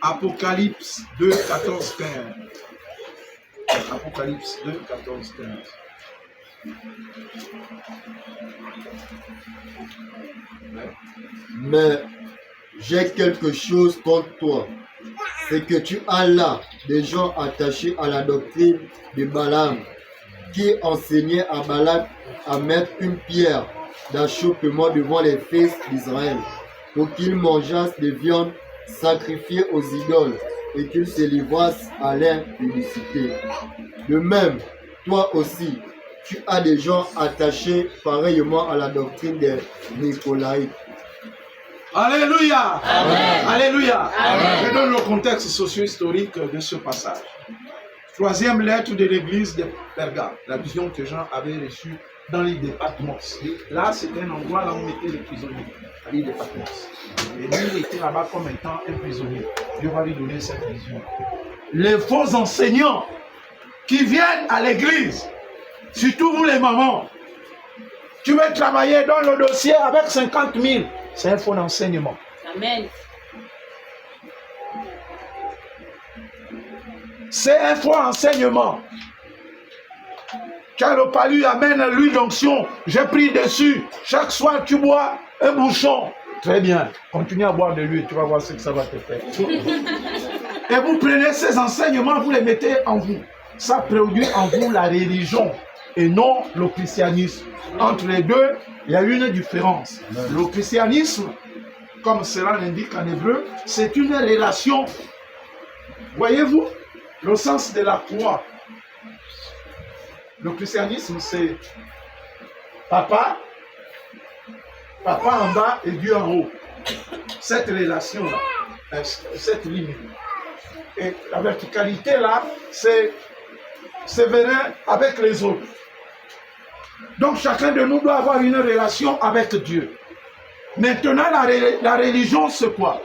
Apocalypse 2, 14, 15. Apocalypse 2, 14, 15. Mais j'ai quelque chose contre toi. C'est que tu as là des gens attachés à la doctrine de Balaam, qui enseignait à Balak à mettre une pierre d'achoppement devant les fils d'Israël, pour qu'ils mangeassent des viandes sacrifiées aux idoles et qu'ils se livrassent à l'impudicité. De même, toi aussi, tu as des gens attachés pareillement à la doctrine des Nicolaïtes. Alléluia. Amen. Alléluia. Amen. Je donne le contexte socio-historique de ce passage. Troisième lettre de l'église de Pergame, la vision que Jean avait reçue dans l'île de Patmos. Là, c'était un endroit là où on mettait les prisonniers, à l'île de Patmos. Et lui, il était là-bas comme étant un prisonnier. Dieu va lui donner cette vision. Les faux enseignants qui viennent à l'église, surtout vous les mamans, tu veux travailler dans le dossier avec 50 000, c'est un faux enseignement. Amen. C'est un faux enseignement. Tu as le palu, amène l'huile d'onction. J'ai pris dessus. Chaque soir, tu bois un bouchon. Très bien. Continue à boire de l'huile, tu vas voir ce que ça va te faire. Et vous prenez ces enseignements, vous les mettez en vous. Ça produit en vous la religion et non le christianisme. Entre les deux, il y a une différence. Le christianisme, comme cela l'indique en hébreu, c'est une relation. Voyez-vous, le sens de la croix. Le christianisme, c'est papa en bas et Dieu en haut. Cette relation-là, cette ligne. Et la verticalité là, c'est vérin avec les autres. Donc chacun de nous doit avoir une relation avec Dieu. Maintenant, la religion, c'est quoi?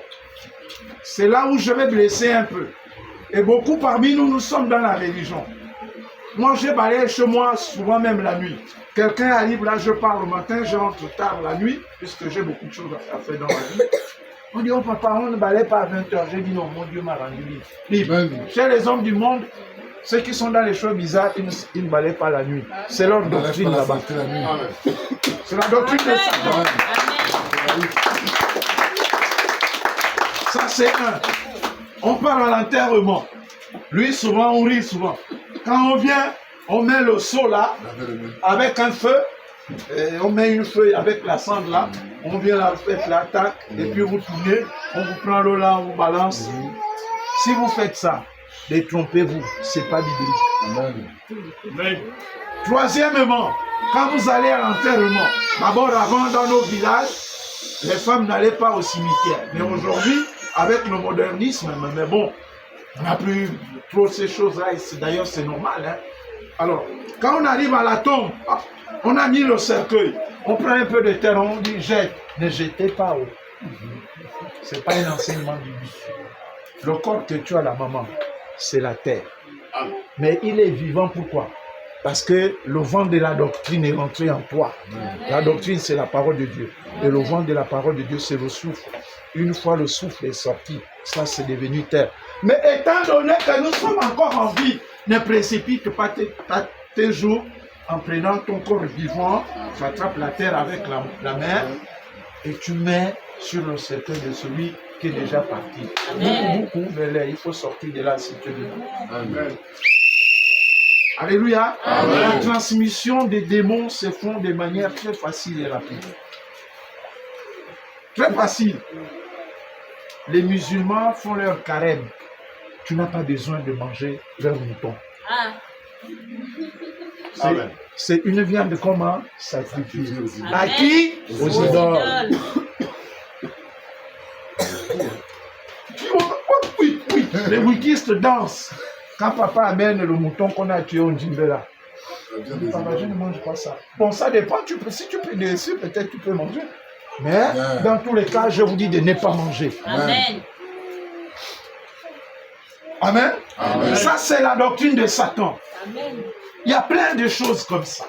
C'est là où je vais blesser un peu. Et beaucoup parmi nous, nous sommes dans la religion. Moi, j'ai balayé chez moi souvent même la nuit. Quelqu'un arrive là, je pars le matin, je rentre tard la nuit, puisque j'ai beaucoup de choses à faire dans la vie. On dit, oh papa, on ne balaye pas à 20h. J'ai dit, non, mon Dieu m'a rendu libre. Chez les hommes du monde, ceux qui sont dans les choses bizarres, ils ne balayent pas la nuit. C'est leur doctrine là-bas. C'est la doctrine de Satan. Ça, c'est un. On part à l'enterrement. Lui, souvent, on rit souvent. Quand on vient, on met le seau là, avec un feu, et on met une feuille avec la cendre là, on vient là, vous faites l'attaque, et puis vous tournez, on vous prend l'eau là, on vous balance. Si vous faites ça, détrompez-vous, c'est pas biblique. Amen. Troisièmement, quand vous allez à l'enterrement, d'abord avant dans nos villages, les femmes n'allaient pas au cimetière. Mais aujourd'hui, avec le modernisme, mais bon, on n'a plus trop ces choses-là, d'ailleurs c'est normal. Hein? Alors, quand on arrive à la tombe, on a mis le cercueil, on prend un peu de terre, on dit jette, ne jetez pas. Ce n'est pas un enseignement biblique. Le corps que tu as, la maman, c'est la terre. Mais il est vivant, pourquoi? Parce que le vent de la doctrine est rentré en toi. La doctrine, c'est la parole de Dieu. Et le vent de la parole de Dieu, c'est le souffle. Une fois le souffle est sorti, ça c'est devenu terre. Mais étant donné que nous sommes encore en vie, ne précipite pas tes jours en prenant ton corps vivant, tu attrapes la terre avec la main et tu mets sur le cercueil de celui qui est déjà parti. Beaucoup, mais il faut sortir de là si tu veux. Amen. Alléluia. Amen. La transmission des démons se font de manière très facile et rapide. Très facile. Les musulmans font leur carême. Tu n'as pas besoin de manger leur mouton. C'est une viande comment sacrifiée. À qui? Aux idoles. Oui. Les wikistes dansent. Quand papa amène le mouton qu'on a tué au Djimbela. Papa, je ne mange pas ça. Bon, ça dépend. Si tu peux dessus, peut-être tu peux manger. Mais dans tous les cas, je vous dis de ne pas manger. Amen. Amen. Amen. Ça, c'est la doctrine de Satan. Amen. Il y a plein de choses comme ça.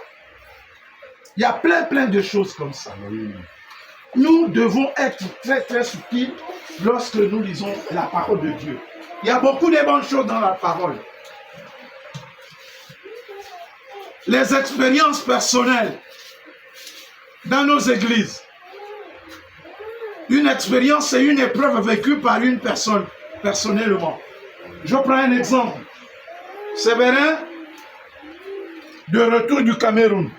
Il y a plein de choses comme ça. Nous devons être très subtils lorsque nous lisons la parole de Dieu. Il y a beaucoup de bonnes choses dans la parole. Les expériences personnelles dans nos églises. Une expérience, c'est une épreuve vécue par une personne, personnellement. Je prends un exemple. Séverin, de retour du Cameroun.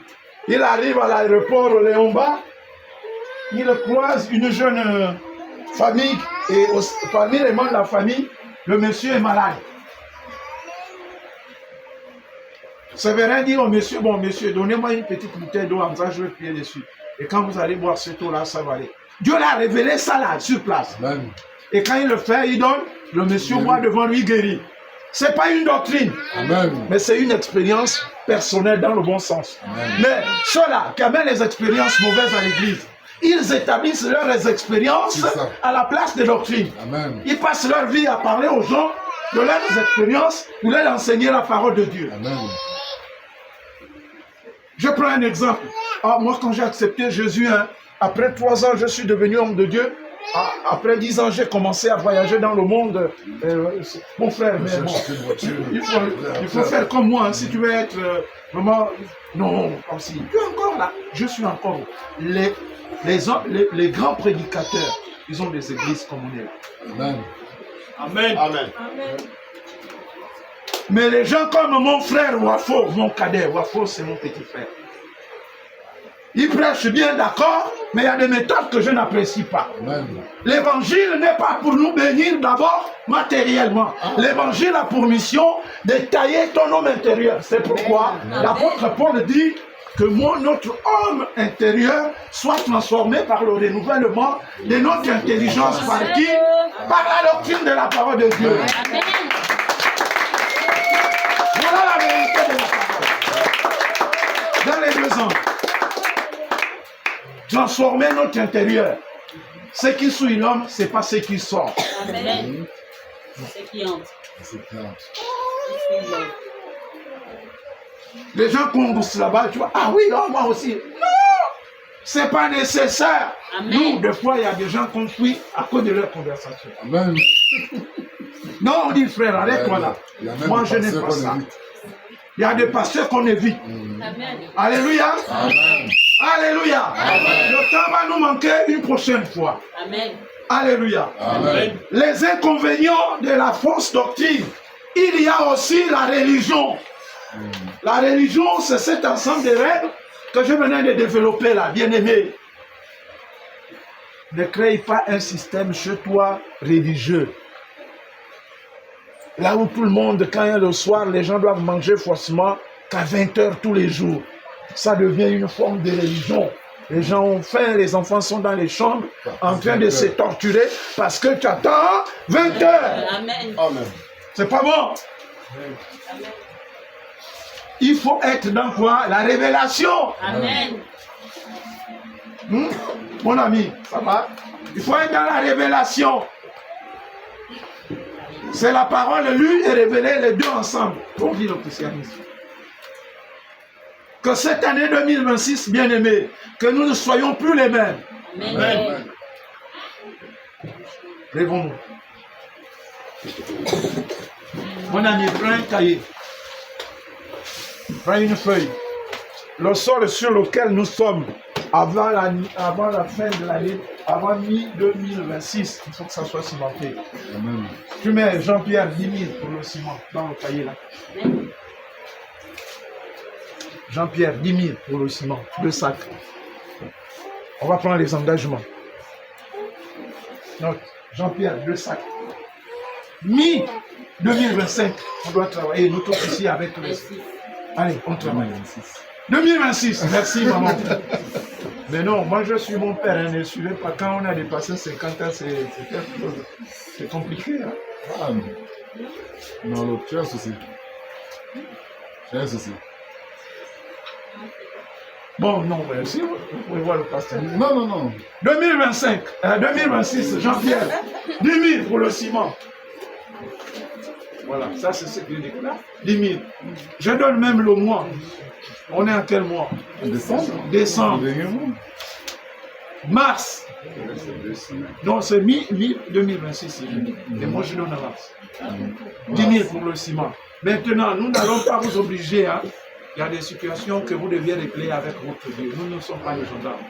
Il arrive à l'aéroport Léomba. Il croise une jeune famille. Et parmi les membres de la famille, le monsieur est malade. Séverin dit au monsieur, bon monsieur, donnez-moi une petite bouteille d'eau, comme ça je vais prier dessus. Et quand vous allez boire cette eau-là, ça va aller. Dieu l'a révélé ça là, sur place. Amen. Et quand il le fait, il donne, le monsieur boit devant lui guéri. Ce n'est pas une doctrine, Amen. Mais c'est une expérience personnelle dans le bon sens. Amen. Mais ceux-là qui amènent les expériences mauvaises à l'église, ils établissent leurs expériences à la place des doctrines. Amen. Ils passent leur vie à parler aux gens de leurs expériences pour leur enseigner la parole de Dieu. Amen. Je prends un exemple. Moi, quand j'ai accepté Jésus, après 3 ans, je suis devenu homme de Dieu. Après 10 ans, j'ai commencé à voyager dans le monde. Mon frère, mais bon, il faut faire comme moi. Hein, si tu veux être vraiment... Non, comme si. Tu es encore là. Je suis encore. Les grands prédicateurs, ils ont des églises comme on est là. Amen. Amen. Amen. Mais les gens comme mon frère Wafo, mon cadet, Wafo c'est mon petit frère. Il prêche bien, d'accord, mais il y a des méthodes que je n'apprécie pas. L'évangile n'est pas pour nous bénir d'abord matériellement. L'évangile a pour mission de tailler ton homme intérieur. C'est pourquoi l'apôtre Paul dit que notre homme intérieur soit transformé par le renouvellement de notre intelligence. Par qui? Par la doctrine de la parole de Dieu. Amen. Voilà la vérité de la parole. Dans les 2 ans, transformer notre intérieur. Ce qui suit l'homme, ce n'est pas ce qui sort. Amen. C'est ce qui entre. Les gens conduisent là-bas, tu vois, ah oui, oh, moi aussi. Non, c'est pas nécessaire. Amen. Nous, des fois, il y a des gens qu'on fuit à cause de leur conversation. Amen. Non, on dit, frère, arrête-toi là. Moi, je n'aime pas ça. Il y a des pasteurs qu'on évite. Amen. Alléluia. Amen. Alléluia. Amen. Le temps va nous manquer une prochaine fois. Amen. Alléluia. Amen. Les inconvénients de la fausse doctrine. Il y a aussi la religion. La religion, c'est cet ensemble de règles que je venais de développer là, bien aimé. Ne crée pas un système chez toi religieux. Là où tout le monde, quand il y a le soir, les gens doivent manger forcément qu'à 20 h tous les jours. Ça devient une forme de religion. Les gens ont faim, les enfants sont dans les chambres en train de se torturer parce que tu attends 20 h. Amen. Amen. C'est pas bon. Il faut être dans quoi? La révélation. Amen. Mon ami, ça va? Il faut être dans la révélation. C'est la parole lue et révélée, les deux ensemble, pour vivre le christianisme. Que cette année 2026, bien aimé, que nous ne soyons plus les mêmes. Amen. Lèvons-nous. Mon ami, prends un cahier. Prends une feuille. Le sol sur lequel nous sommes avant la fin de l'année, avant mi-2026, il faut que ça soit cimenté. Amen. Tu mets Jean-Pierre 10 000 pour le ciment dans le cahier là. Jean-Pierre 10 000 pour le ciment, 2 sacs. On va prendre les engagements. Note, Jean-Pierre, 2 sacs. Mi-2025, on doit travailler, nous tous ici avec les... Allez, on travaille. 2026, merci maman. Mais non, moi je suis mon père, hein, ne suivez pas. Quand on a dépassé 50 ans, c'est compliqué. Hein? Ah, non, l'autre, tu as un souci. Tu as un souci. Bon, non, mais si vous pouvez voir le pasteur. Non, non, non. 2026, Jean-Pierre, 10 000 pour le ciment. Voilà, ça c'est ce qu'il dit là. 10 000. Je donne même le mois. On est en quel mois? Décembre. Décembre. Mars. Donc c'est mi-2026. Et moi je donne avance. 10 000 pour le ciment. Maintenant, nous n'allons pas vous obliger. Hein. Il y a des situations que vous deviez régler avec votre Dieu. Nous ne sommes pas les gendarmes.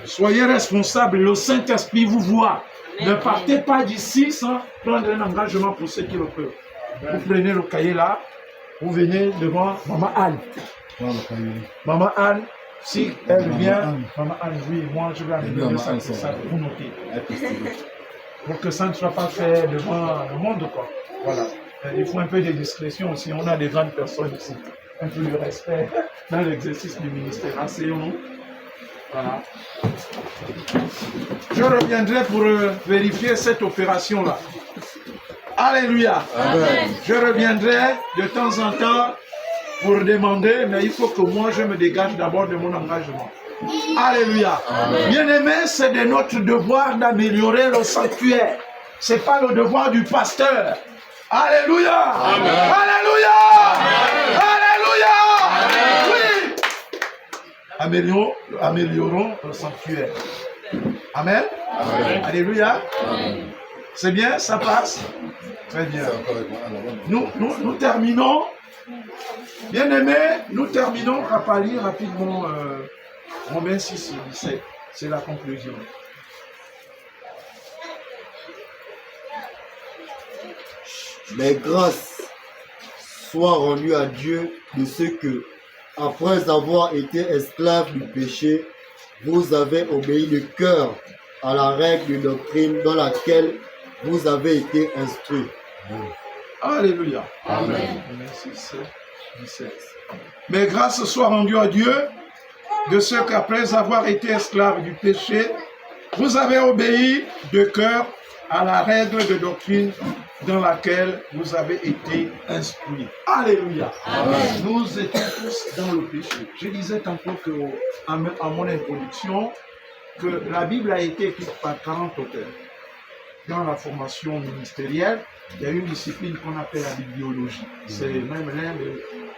Soyez responsables. Le Saint-Esprit vous voit. Ne partez pas d'ici sans prendre un engagement pour ceux qui le peuvent. Vous prenez le cahier là. Vous venez devant Maman Anne. Maman Anne, si elle vient, Maman Anne, oui, moi je vais améliorer ça, vous notez. Pour que ça ne soit pas fait devant le monde, quoi. Voilà. Il faut un peu de discrétion aussi. On a des grandes personnes ici. Un peu de respect dans l'exercice du ministère. Asseyons-nous. Voilà. Je reviendrai pour vérifier cette opération-là. Alléluia. Amen. Je reviendrai de temps en temps pour demander, mais il faut que moi je me dégage d'abord de mon engagement. Alléluia. Bien-aimé, c'est de notre devoir d'améliorer le sanctuaire. Ce n'est pas le devoir du pasteur. Alléluia. Amen. Alléluia. Amen. Alléluia. Oui. Améliorons le sanctuaire. Amen. Amen. Alléluia. Amen. C'est bien, ça passe. Très bien. C'est encore avec moi. Nous terminons. Bien-aimés, nous terminons par lire rapidement Romains 6 et 17. C'est la conclusion. Mais grâce soit rendue à Dieu de ce que, après avoir été esclaves du péché, vous avez obéi de cœur à la règle de doctrine dans laquelle vous avez été instruits. Alléluia. Amen. Romains 6, 17. Mais grâce soit rendue à Dieu de ce qu'après avoir été esclaves du péché, vous avez obéi de cœur à la règle de doctrine dans laquelle vous avez été instruits. Alléluia. Amen. Nous étions tous dans le péché. Je disais tantôt à mon introduction que la Bible a été écrite par 40 auteurs. Dans la formation ministérielle, il y a une discipline qu'on appelle la bibliologie. C'est même l'un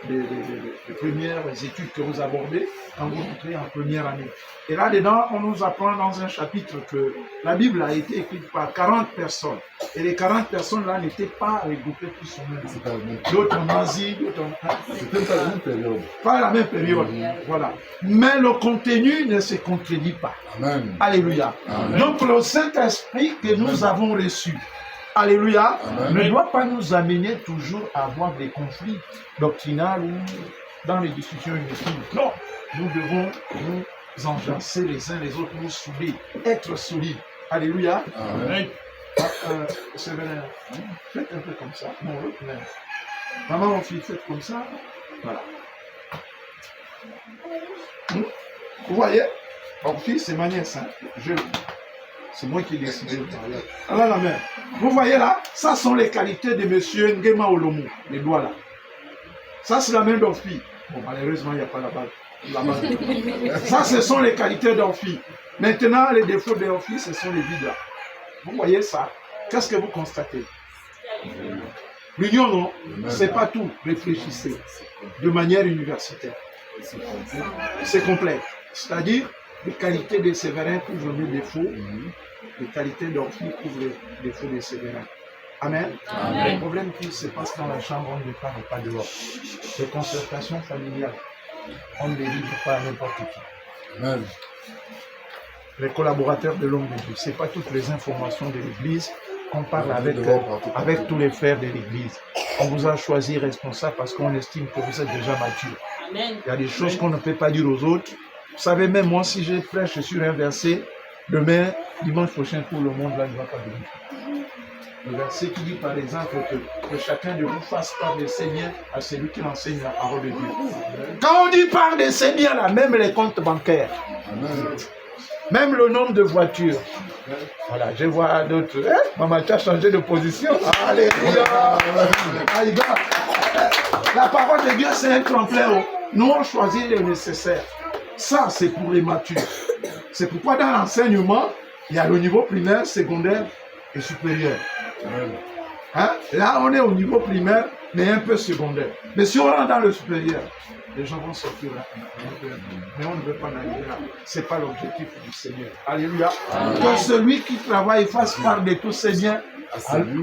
des premières études que vous abordez quand vous entrez en première année. Et là-dedans, on nous apprend dans un chapitre que la Bible a été écrite par 40 personnes. Et les 40 personnes-là n'étaient pas regroupées tous au même C'est pas la même. D'autres en Asie, d'autres en... C'était pas la même période. Pas la même période. Voilà. Mais le contenu ne se contredit pas. Amen. Alléluia. Amen. Donc le Saint-Esprit que nous avons reçu, alléluia, Amen. ne doit pas nous amener toujours à avoir des conflits doctrinaux ou dans les discussions inutiles. Non, nous devons nous enjacer les uns les autres, nous souder, être solides. Alléluia. Amen. C'est vrai. Faites un peu comme ça. Non, l'autre même. Maman, mon fils, faites comme ça. Voilà. Vous voyez, mon fils, c'est ma nièce. Hein? C'est moi qui ai décidé de parler. Alors la main. Vous voyez là, ça sont les qualités de monsieur Ngema Olomo, les doigts là. Ça, c'est la main d'Orphi. Bon, malheureusement, il n'y a pas la balle. Ça, ce sont les qualités d'Orphi. Maintenant, les défauts d'Orphi, ce sont les vides là. Vous voyez ça? Qu'est-ce que vous constatez? L'union, non? C'est pas tout. Réfléchissez de manière universitaire. C'est complet. C'est-à-dire, les qualités de Séverin couvrent les défauts, les qualités d'Orphi couvrent les défauts de Séverin. Amen. Amen. Le problème qui se passe dans la chambre, on ne parle pas dehors. Les concertations familiales, on ne les livre pas à n'importe qui. Amen. Les collaborateurs de l'homme de Dieu, ce n'est pas toutes les informations de l'Église qu'on parle avec tous les frères de l'Église. On vous a choisi responsable parce qu'on estime que vous êtes déjà mature. Amen. Il y a des choses qu'on ne peut pas dire aux autres. Vous savez, même moi, si je prêche sur un verset, demain, dimanche prochain, tout le monde là ne va pas venir. Le verset qui dit par exemple que chacun de vous fasse part de ses biens à celui qui enseigne la parole de Dieu. Quand on dit part de ses biens là, même les comptes bancaires, Amen. même le nombre de voitures. Voilà, je vois d'autres. Hein? Maman, tu as changé de position. Alléluia. Alléluia. La parole de Dieu, c'est un tremplin. Nous, on choisit le nécessaire. Ça, c'est pour les matures. C'est pourquoi dans l'enseignement, il y a le niveau primaire, secondaire et supérieur. Hein? Là, on est au niveau primaire, mais un peu secondaire. Mais si on rentre dans le supérieur, les gens vont sortir là. Mais on ne veut pas en arriver là. Ce n'est pas l'objectif du Seigneur. Alléluia. Que celui qui travaille fasse part de tous ses biens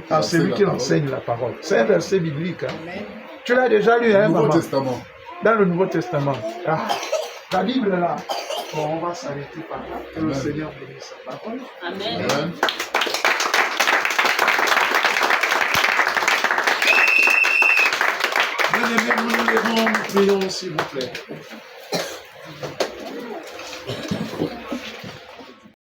à celui qui enseigne la parole. C'est un verset biblique. Hein? Tu l'as déjà lu, hein, Nouveau maman? Testament. Dans le Nouveau Testament. Ah, la Bible là. Bon, on va s'arrêter par là. Que le Seigneur bénisse sa parole. Amen. Amen. Bien-aimés, nous nous levons, nous prions, s'il vous plaît.